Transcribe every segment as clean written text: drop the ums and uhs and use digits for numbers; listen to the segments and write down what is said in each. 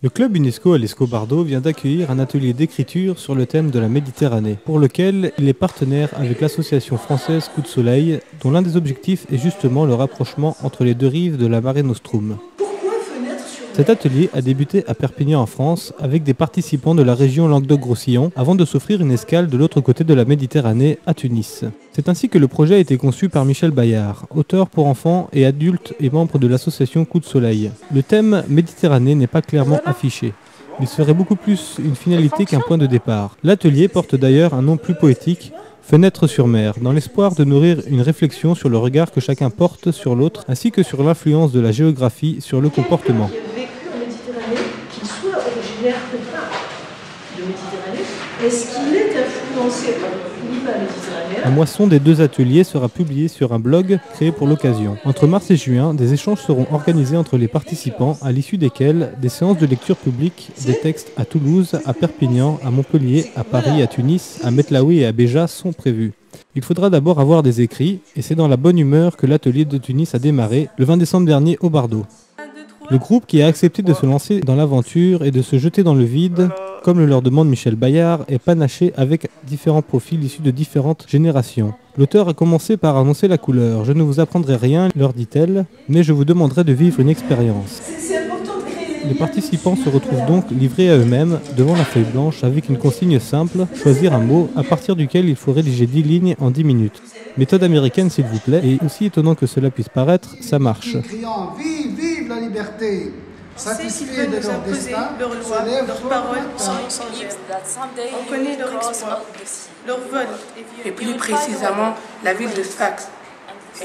Le club UNESCO à l'Escobardo vient d'accueillir un atelier d'écriture sur le thème de la Méditerranée, pour lequel il est partenaire avec l'association française Coup de Soleil, dont l'un des objectifs est justement le rapprochement entre les deux rives de la Mare Nostrum. Cet atelier a débuté à Perpignan en France avec des participants de la région Languedoc-Roussillon avant de s'offrir une escale de l'autre côté de la Méditerranée à Tunis. C'est ainsi que le projet a été conçu par Michel Bayard, auteur pour enfants et adultes et membre de l'association Coup de Soleil. Le thème Méditerranée n'est pas clairement affiché. Il serait beaucoup plus une finalité qu'un point de départ. L'atelier porte d'ailleurs un nom plus poétique, Fenêtre sur mer, dans l'espoir de nourrir une réflexion sur le regard que chacun porte sur l'autre, ainsi que sur l'influence de la géographie sur le comportement. Qu'il soit originaire ou pas de Méditerranée, est-ce qu'il est influencé par le climat méditerranéen? La moisson des deux ateliers sera publiée sur un blog créé pour l'occasion. Entre mars et juin, des échanges seront organisés entre les participants, à l'issue desquels des séances de lecture publique des textes à Toulouse, à Perpignan, à Montpellier, à Paris, à Tunis, à Metlaoui et à Béja sont prévus. Il faudra d'abord avoir des écrits, et c'est dans la bonne humeur que l'atelier de Tunis a démarré le 20 décembre dernier au Bardo. Le groupe qui a accepté de se lancer dans l'aventure et de se jeter dans le vide, comme le leur demande Michel Bayard, est panaché avec différents profils issus de différentes générations. L'auteur a commencé par annoncer la couleur. « Je ne vous apprendrai rien, leur dit-elle, mais je vous demanderai de vivre une expérience. » Les participants se retrouvent donc livrés à eux-mêmes devant la feuille blanche avec une consigne simple, choisir un mot à partir duquel il faut rédiger 10 lignes en 10 minutes. Méthode américaine s'il vous plaît, et aussi étonnant que cela puisse paraître, ça marche. Criant vive, vive la liberté, satisfaits de leur destin, leurs lois, leurs paroles sont incendiaires. On connaît leur exploit, leur vol et plus précisément la ville de Sfax.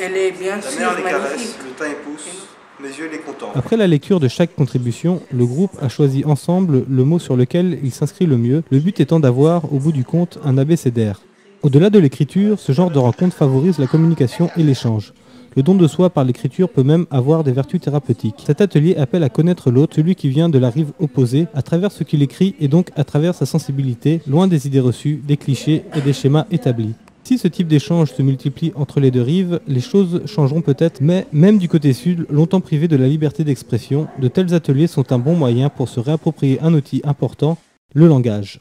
Elle est bien sûr magnifique. Le temps y pousse. Mes yeux les contemplent. Après la lecture de chaque contribution, le groupe a choisi ensemble le mot sur lequel il s'inscrit le mieux, le but étant d'avoir, au bout du compte, un abécédaire. Au-delà de l'écriture, ce genre de rencontre favorise la communication et l'échange. Le don de soi par l'écriture peut même avoir des vertus thérapeutiques. Cet atelier appelle à connaître l'autre, celui qui vient de la rive opposée, à travers ce qu'il écrit et donc à travers sa sensibilité, loin des idées reçues, des clichés et des schémas établis. Si ce type d'échange se multiplie entre les deux rives, les choses changeront peut-être, mais même du côté sud, longtemps privé de la liberté d'expression, de tels ateliers sont un bon moyen pour se réapproprier un outil important, le langage.